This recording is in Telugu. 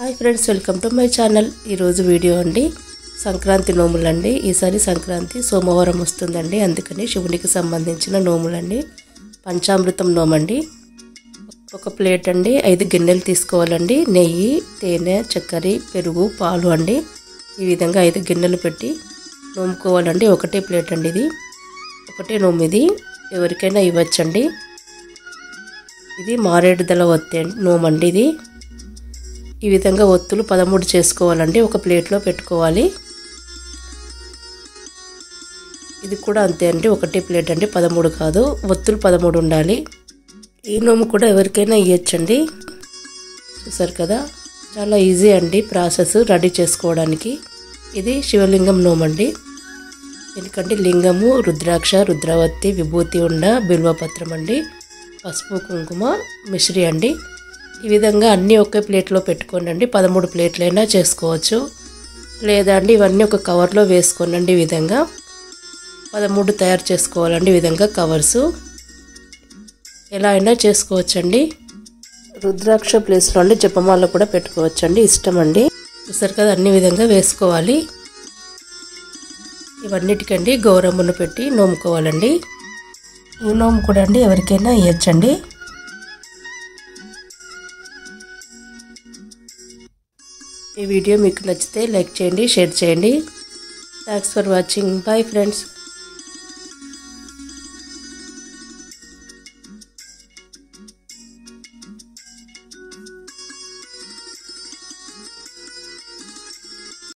Hi friends, welcome to my channel. ఈరోజు వీడియో అండి సంక్రాంతి నోములండి. ఈసారి సంక్రాంతి సోమవారం వస్తుందండి, అందుకని శివునికి సంబంధించిన నోములండి. పంచామృతం నోమండి. ఒక ప్లేట్ అండి 5 గిన్నెలు తీసుకోవాలండి. నెయ్యి, తేనె, చక్కెర, పెరుగు, పాలు అండి. ఈ విధంగా 5 గిన్నెలు పెట్టి నోముకోవాలండి. ఒకటే ప్లేట్ అండి, ఇది ఒకటే నోము. ఇది ఎవరికైనా ఇవ్వచ్చండి. ఇది మారేడుదల ఒత్తి నోమండి. ఇది ఈ విధంగా ఒత్తులు 13 చేసుకోవాలండి. ఒక ప్లేట్లో పెట్టుకోవాలి. ఇది కూడా అంతే అండి, ఒకటే ప్లేట్ అండి, 13 కాదు, ఒత్తులు 13 ఉండాలి. ఈ నోము కూడా ఎవరికైనా ఇవ్వచ్చండి. చూసారు కదా, చాలా ఈజీ అండి ప్రాసెస్ రెడీ చేసుకోవడానికి. ఇది శివలింగం నోమండి. ఎందుకంటే లింగము, రుద్రాక్ష, రుద్రావతి, విభూతి ఉండ, బిల్వపత్రం అండి, పసుపు, కుంకుమ, మిశ్రీ అండి. ఈ విధంగా అన్నీ ఒకే ప్లేట్లో పెట్టుకోనండి. 13 ప్లేట్లైనా చేసుకోవచ్చు. లేదా అండి ఇవన్నీ ఒక కవర్లో వేసుకోనండి. ఈ విధంగా 13 తయారు చేసుకోవాలండి. ఈ విధంగా కవర్సు ఎలా అయినా చేసుకోవచ్చండి. రుద్రాక్ష ప్లేస్లో అండి జపమాల కూడా పెట్టుకోవచ్చండి, ఇష్టం అండి. చూసారు కదా, అన్ని విధంగా వేసుకోవాలి. ఇవన్నిటికండి గౌరమ్మను పెట్టి నోముకోవాలండి. ఈ నోము కూడా అండి ఎవరికైనా ఇవ్వచ్చండి. ఈ వీడియో మీకు నచ్చితే లైక్ చేయండి, షేర్ చేయండి. Thanks for watching. Bye friends.